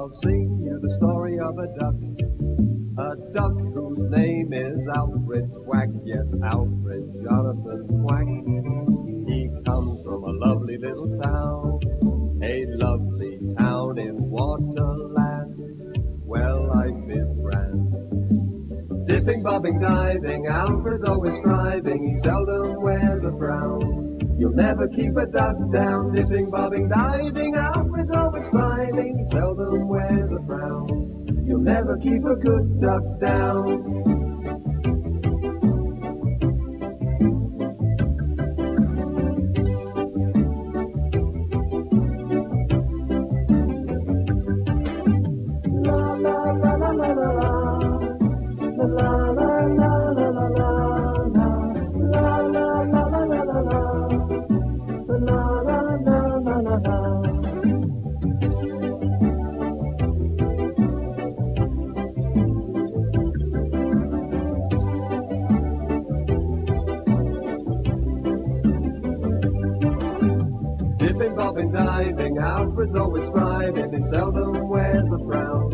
I'll sing you the story of a duck whose name is Alfred Quack. Yes, Alfred Jodocus Kwak. He comes from a lovely little town, a lovely town in Waterland, where life is grand. Dipping, bobbing, diving, Alfred's always striving, he seldom wears a frown. You'll never keep a duck down. Dipping, bobbing, diving, Alfred's always striving, he seldom wears a frown. You'll never keep a good duck down. Dipping, bobbing, diving, Alfred's always striving, he seldom wears a frown.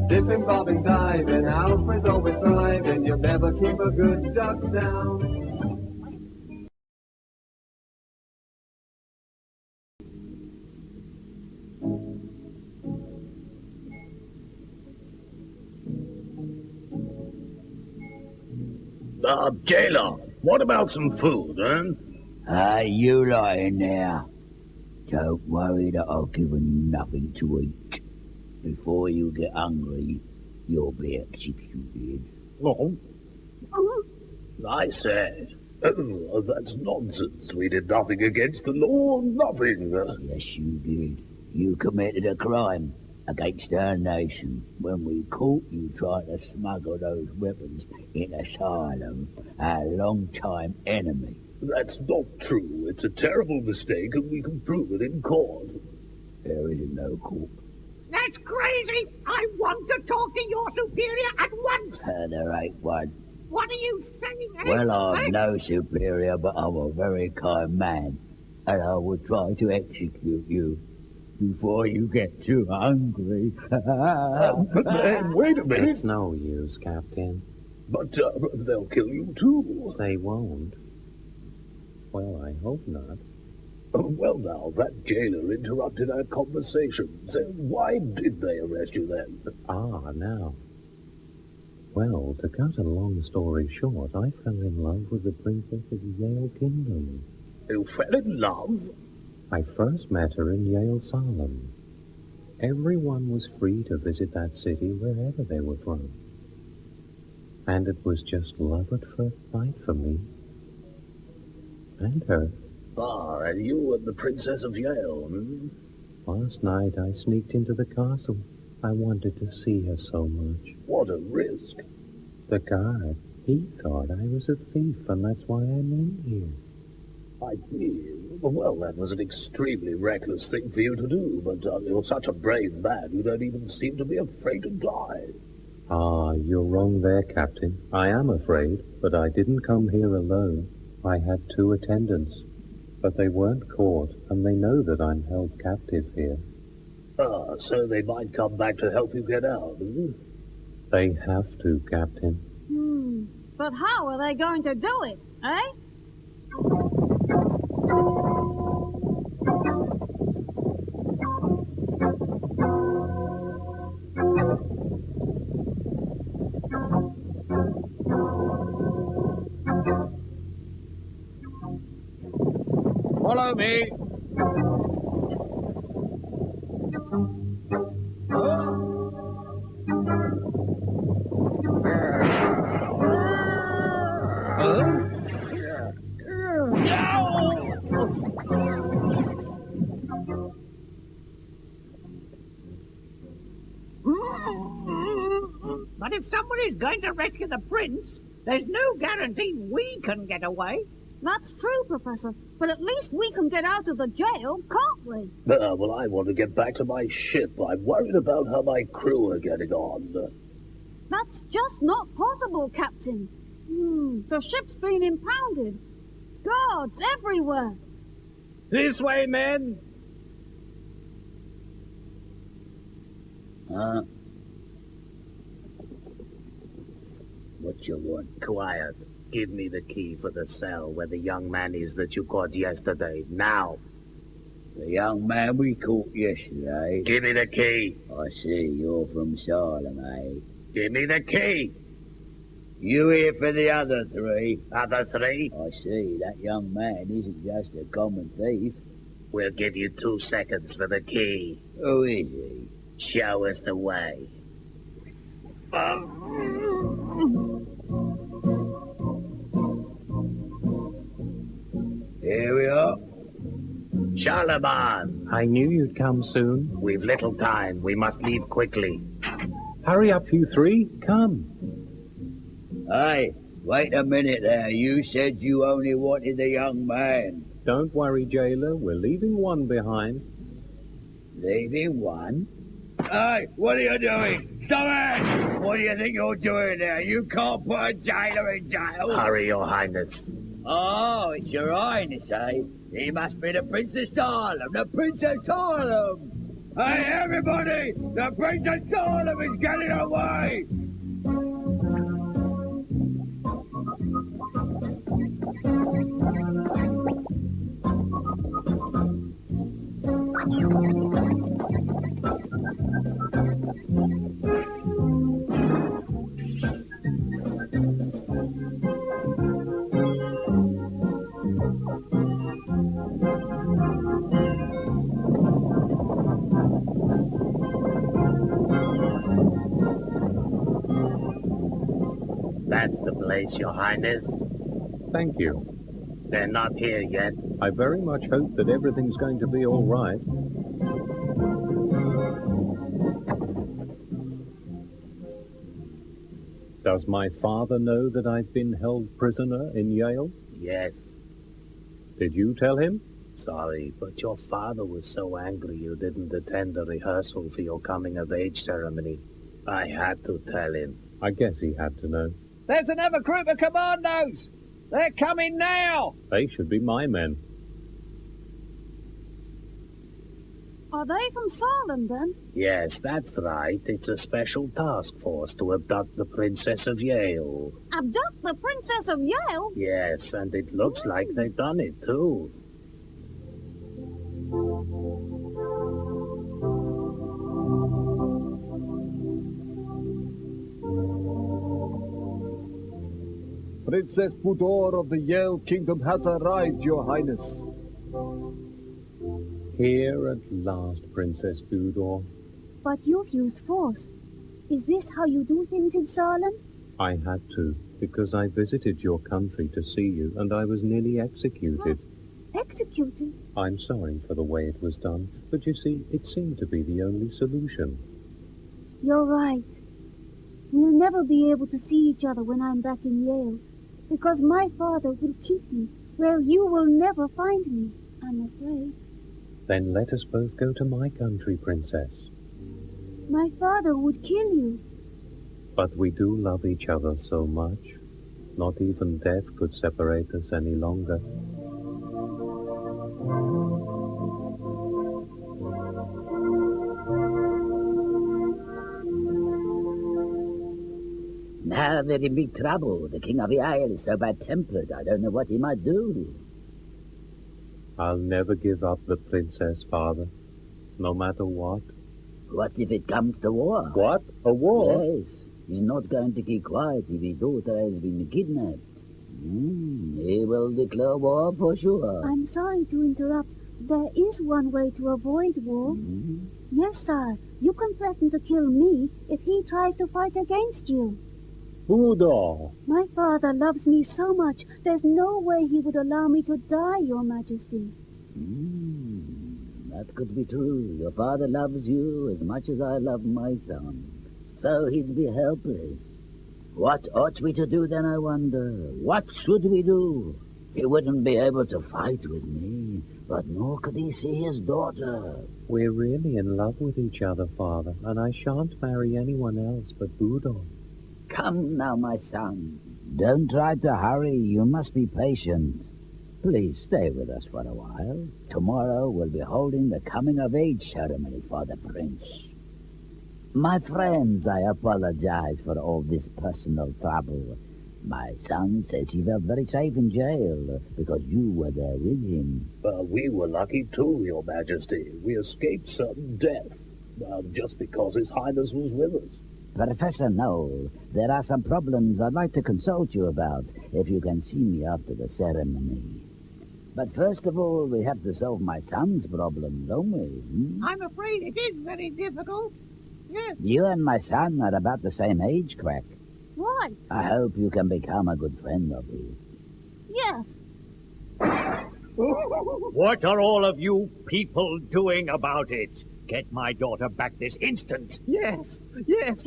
Dipping, bobbing, diving, Alfred's always striving, you'll never keep a good duck down. Jailer, what about some food, You lie in there. Don't worry that I've given you nothing to eat. Before you get hungry, you'll be executed. Oh. I said, that's nonsense. We did nothing against the law, nothing. Yes, you did. You committed a crime against our nation when we caught you trying to smuggle those weapons in Asylum, our long-time enemy. That's not true. It's a terrible mistake, and we can prove it in court. There isn't no court. That's crazy! I want to talk to your superior at once! There ain't one. What are you saying, eh? Well, I'm Eh? no superior, but I'm a very kind man, and I will try to execute you before you get too hungry. Wait a minute. It's no use, Captain. But they'll kill you, too. They won't. Well, I hope not. Well, now, that jailer interrupted our conversation. So why did they arrest you then? Ah, now. Well, to cut a long story short, I fell in love with the princess of Yale Kingdom. You fell in love? I first met her in Yale Salem. Everyone was free to visit that city wherever they were from. And it was just love at first sight for me. And her. Ah, and you and the Princess of Yale, Last night I sneaked into the castle. I wanted to see her so much. What a risk. The guard, he thought I was a thief, and that's why I'm in here. I see. Well, that was an extremely reckless thing for you to do, but you're such a brave man, you don't even seem to be afraid to die. Ah, you're wrong there, Captain. I am afraid, but I didn't come here alone. I had 2 attendants, but they weren't caught, and they know that I'm held captive here. Ah, so they might come back to help you get out, They have to, Captain. But how are they going to do it, eh? Follow me. But if somebody's going to rescue the prince, there's no guarantee we can get away. That's true, Professor. But at least we can get out of the jail, can't we? Well, I want to get back to my ship. I'm worried about how my crew are getting on. That's just not possible, Captain. The ship's been impounded. Guards everywhere. This way, men. Huh? What you want? Quiet. Give me the key for the cell where the young man is that you caught yesterday. Now. The young man we caught yesterday. Give me the key. I see you're from Salem, eh? Give me the key. You here for the other three? Other three? I see that young man isn't just a common thief. We'll give you 2 seconds for the key. Who is he? Show us the way. Here we are. Charlemagne, I knew you'd come soon. we've little time. We must leave quickly. Hurry up, you three. Come. Hey, wait a minute there. You said you only wanted the young man. Don't worry, jailer. We're leaving one behind. Leaving one? Hey, what are you doing? Stop it! What do you think you're doing there? You can't put a jailer in jail. Hurry, Your Highness. Oh, it's your highness, eh? He must be the Princess Salem, the Princess Salem! Hey, everybody! The Princess Salem is getting away! That's the place, Your Highness. Thank you. They're not here yet. I very much hope that everything's going to be all right. Does my father know that I've been held prisoner in Yale? Yes. Did you tell him? Sorry, but your father was so angry you didn't attend the rehearsal for your coming-of-age ceremony. I had to tell him. I guess he had to know. There's another group of commandos. They're coming now. They should be my men. Are they from Salem, then? Yes, that's right. It's a special task force to abduct the Princess of Yale. Abduct the Princess of Yale? Yes, and it looks like they've done it, too. Princess Budor of the Yale Kingdom has arrived, Your Highness. Here at last, Princess Budor. But you've used force. Is this how you do things in Salem? I had to, because I visited your country to see you, and I was nearly executed. Executed? I'm sorry for the way it was done, but you see, it seemed to be the only solution. You're right. We'll never be able to see each other when I'm back in Yale, because my father will keep me where you will never find me, I'm afraid. Then let us both go to my country, Princess. My father would kill you. But we do love each other so much. Not even death could separate us any longer. Now they're in big trouble. The King of Yale is so bad-tempered, I don't know what he might do. I'll never give up the princess, Father, no matter what. What if it comes to war? What? A war? Yes. He's not going to keep quiet if his daughter has been kidnapped. He will declare war for sure. I'm sorry to interrupt. There is one way to avoid war. Yes, sir. You can threaten to kill me if he tries to fight against you. Budor. My father loves me so much, there's no way he would allow me to die, Your Majesty. That could be true. Your father loves you as much as I love my son. So he'd be helpless. What ought we to do then, I wonder? What should we do? He wouldn't be able to fight with me, but nor could he see his daughter. We're really in love with each other, Father, and I shan't marry anyone else but Budor. Come now, my son. Don't try to hurry. You must be patient. Please stay with us for a while. Tomorrow we'll be holding the coming-of-age ceremony for the prince. My friends, I apologize for all this personal trouble. My son says he felt very safe in jail because you were there with him. We were lucky too, Your Majesty. We escaped sudden death, just because His Highness was with us. Professor Noel, there are some problems I'd like to consult you about, if you can see me after the ceremony. But first of all, we have to solve my son's problem, don't we? I'm afraid it is very difficult. Yes. You and my son are about the same age, Quack. Right. I hope you can become a good friend of his. Yes. What are all of you people doing about it? Get my daughter back this instant. Yes,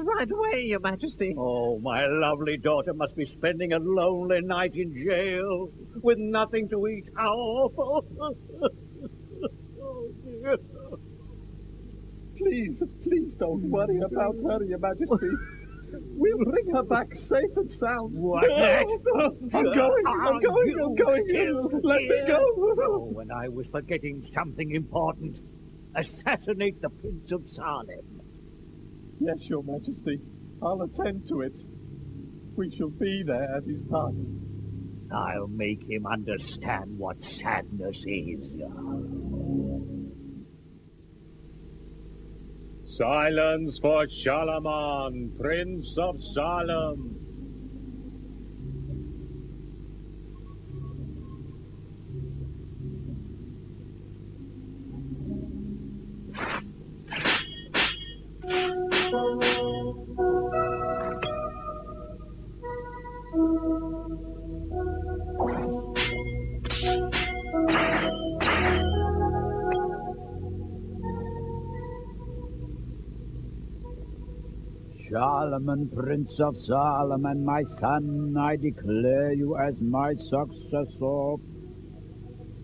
right away, Your Majesty. Oh, my lovely daughter must be spending a lonely night in jail with nothing to eat. How awful. Oh, dear. Please don't worry about her, Your Majesty. We'll bring her back safe and sound. What's that? I'm going. Let me go. Oh, and I was forgetting something important. Assassinate the Prince of Salem. Yes, Your Majesty. I'll attend to it. We shall be there at his party. I'll make him understand what sadness is. Silence for Shalaman, Prince of Salem. Solomon, Prince of Solomon, my son, I declare you as my successor.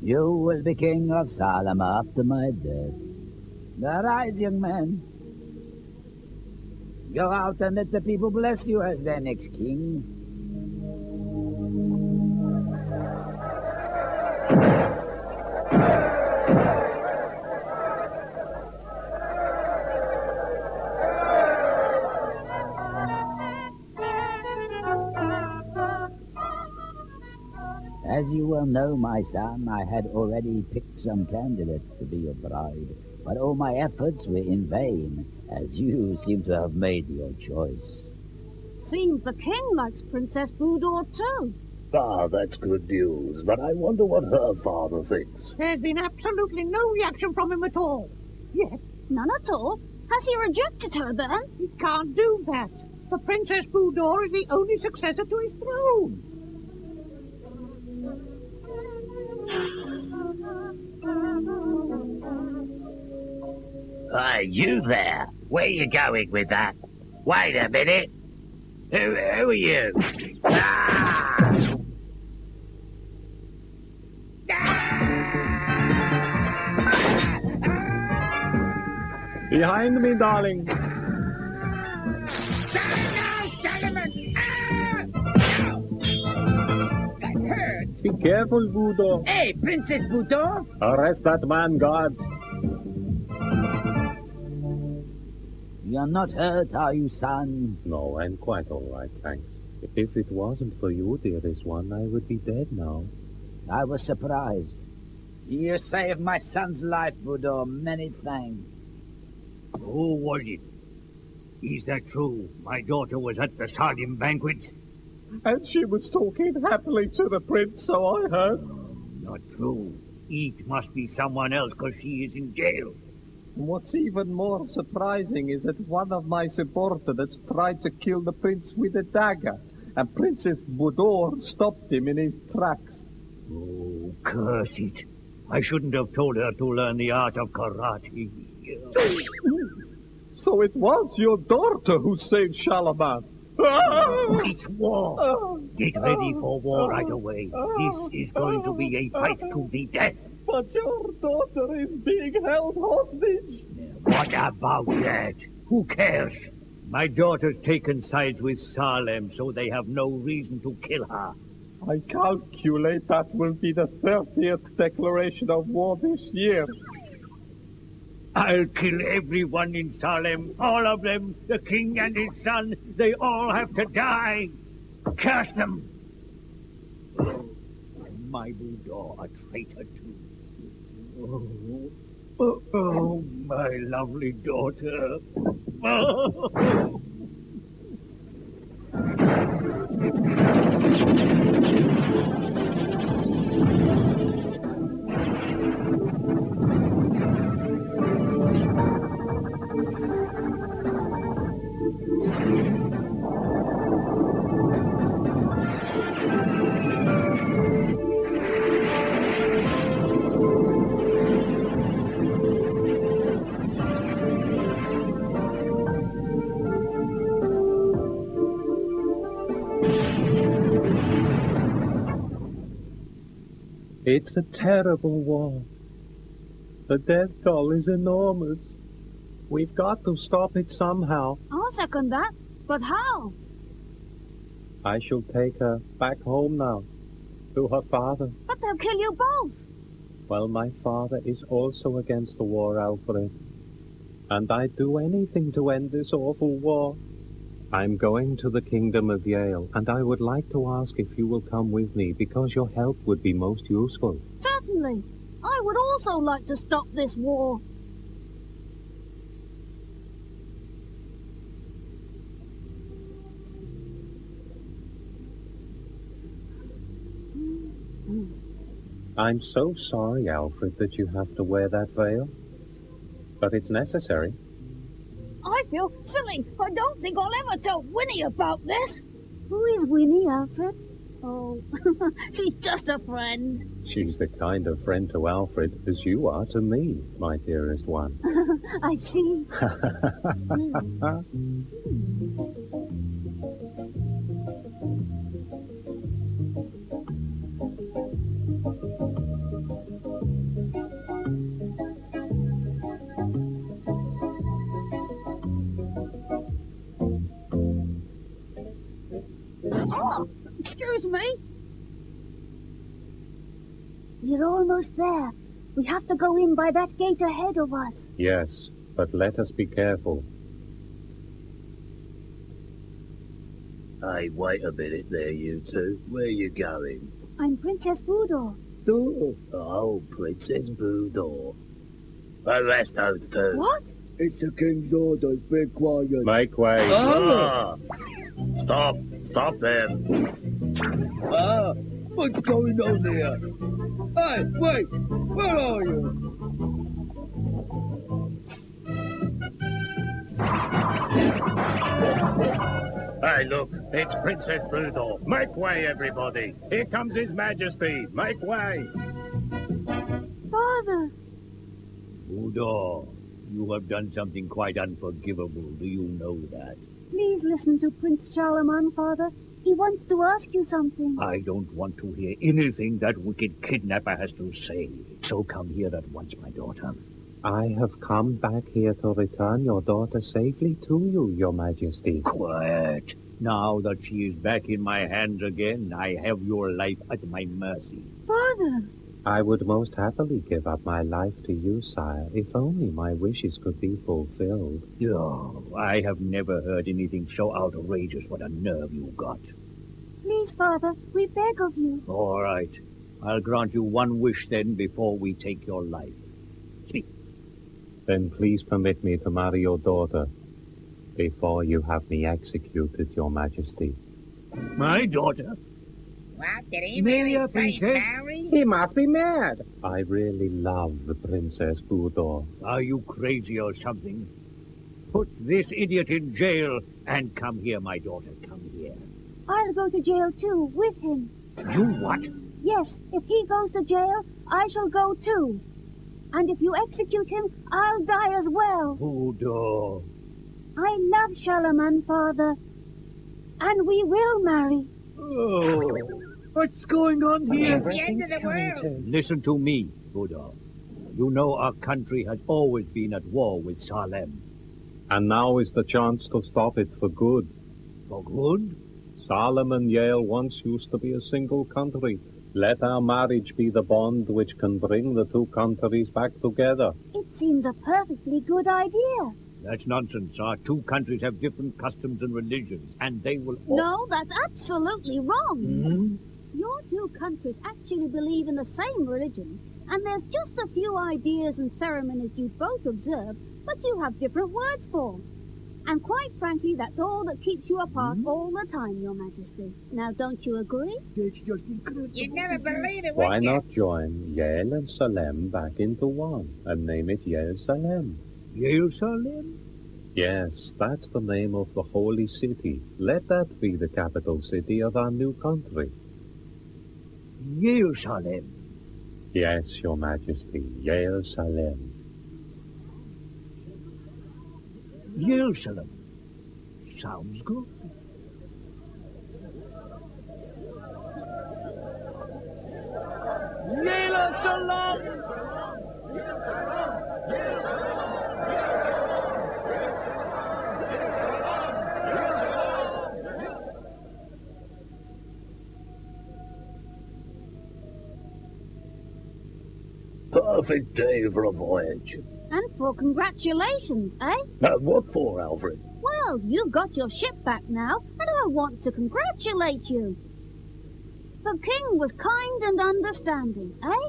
You will be king of Salem after my death. Arise, young man. Go out and let the people bless you as their next king. As you well know, my son, I had already picked some candidates to be your bride, but all my efforts were in vain, as you seem to have made your choice. Seems the king likes Princess Budor too. Ah, that's good news, but I wonder what her father thinks. There's been absolutely no reaction from him at all. Yes, None at all. Has he rejected her then? he can't do that. The Princess Budor is the only successor to his throne. Hey, you there? Where you going with that? Wait a minute. Who are you? Ah! Behind me, darling. Be careful, Budo. Hey, Princess Budor! Arrest that man, guards. You're not hurt, are you, son? No, I'm quite all right, thanks. If it wasn't for you, dearest one, I would be dead now. I was surprised. You saved my son's life, Budo. Many thanks. Who was it? Is that true? My daughter was at the Salem banquets? And she was talking happily to the prince, so I heard. Not true. It must be someone else, because she is in jail. What's even more surprising is that one of my subordinates tried to kill the prince with a dagger, and Princess Budor stopped him in his tracks. Oh, curse it. I shouldn't have told her to learn the art of karate. So it was your daughter who saved Shalaman. It's war. Get ready for war right away. This is going to be a fight to the death. But your daughter is being held hostage. What about that? Who cares? My daughter's taken sides with Salem, so they have no reason to kill her. I calculate that will be the 30th declaration of war this year. I'll kill everyone in Salem, all of them, the king and his son. They all have to die. Curse them. And my Buddha, a traitor too. Oh, my lovely daughter. Oh. It's a terrible war. The death toll is enormous. We've got to stop it somehow. I'll second that. But how? I shall take her back home now, to her father. But they'll kill you both. Well, my father is also against the war, Alfred. And I'd do anything to end this awful war. I'm going to the Kingdom of Yale, and I would like to ask if you will come with me, because your help would be most useful. Certainly. I would also like to stop this war. I'm so sorry, Alfred, that you have to wear that veil. But it's necessary. I feel silly. I don't think I'll ever tell Winnie about this. Who is Winnie, Alfred? Oh, she's just a friend. She's the kind of friend to Alfred as you are to me, my dearest one. I see. Oh, excuse me. We're almost there. We have to go in by that gate ahead of us. Yes, but let us be careful. Hey, wait a minute there, you two. Where you going? I'm Princess Budor. Oh, Princess Budor. Arrest those two. What? It's the king's orders. Be quiet. Make way. Ah! Stop! Stop them! What's going on here? Hey, wait! Where are you? Hey, look, it's Princess Budor. Make way, everybody. Here comes His Majesty. Make way. Father. Buddha, you have done something quite unforgivable. Do you know that? Please listen to Prince Charlemagne, Father. He wants to ask you something. I don't want to hear anything that wicked kidnapper has to say. So come here at once, my daughter. I have come back here to return your daughter safely to you, your majesty. Quiet. Now that she is back in my hands again, I have your life at my mercy. Father! I would most happily give up my life to you, sire, if only my wishes could be fulfilled. Oh, I have never heard anything so outrageous. What a nerve you got. Please, Father, we beg of you. All right. I'll grant you one wish then before we take your life. Speak. Then please permit me to marry your daughter before you have me executed, your majesty. My daughter? What? Did he Marry really a say princess? marry? He must be mad. I really love the Princess Budor. Are you crazy or something? Put this idiot in jail and come here, my daughter. Come here. I'll go to jail too, with him. You what? Yes, if he goes to jail, I shall go too. And if you execute him, I'll die as well. Buddha. I love Charlemagne, Father. And we will marry. Oh, what's going on here? It's the end of the world. Listen to me, Buddha. You know our country has always been at war with Salem. And now is the chance to stop it for good. For good? Salem and Yale once used to be a single country. Let our marriage be the bond which can bring the two countries back together. It seems a perfectly good idea. That's nonsense. Our two countries have different customs and religions, and they will... No, that's absolutely wrong. Hmm? Your two countries actually believe in the same religion, and there's just a few ideas and ceremonies you both observe, but you have different words for. And quite frankly, that's all that keeps you apart all the time, Your Majesty. Now, don't you agree? That's just incredible. You'd never believe it, Why would you? not join Yale and Salem back into one and name it Yale Salem? Yale Salem? Yes, that's the name of the holy city. Let that be the capital city of our new country. Yale Salem. Yes, Your Majesty, Yale Salem. Yale Salem. Sounds good. Yale Salem! Perfect day for a voyage. And for congratulations, eh? What for, Alfred? Well, you've got your ship back now, and I want to congratulate you. The king was kind and understanding, eh?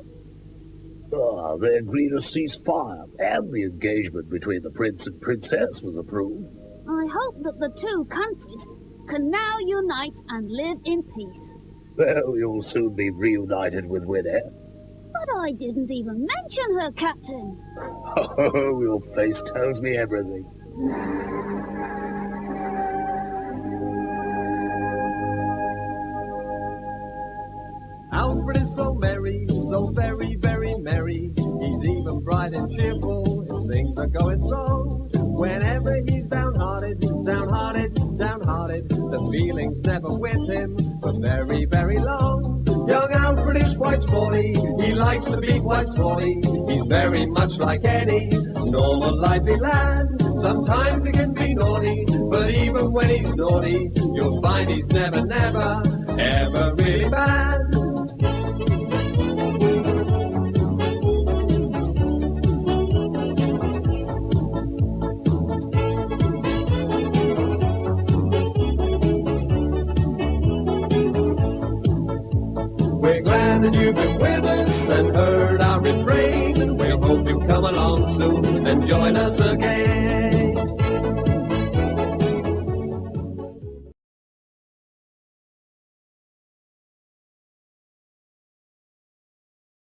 They agreed to cease fire, and the engagement between the prince and princess was approved. I hope that the two countries can now unite and live in peace. Well, you'll soon be reunited with Winnie. But I didn't even mention her, Captain. Oh, your face tells me everything. Alfred is so merry, so very, very merry. He's even bright and cheerful if things are going wrong. Whenever he's downhearted, downhearted, downhearted, the feeling's never with him for very, very long. Young Alfred is quite sporty, he likes to be quite sporty. He's very much like any normal lively lad. Sometimes he can be naughty, but even when he's naughty, you'll find he's never, never, ever really bad. We're glad that you've been with us.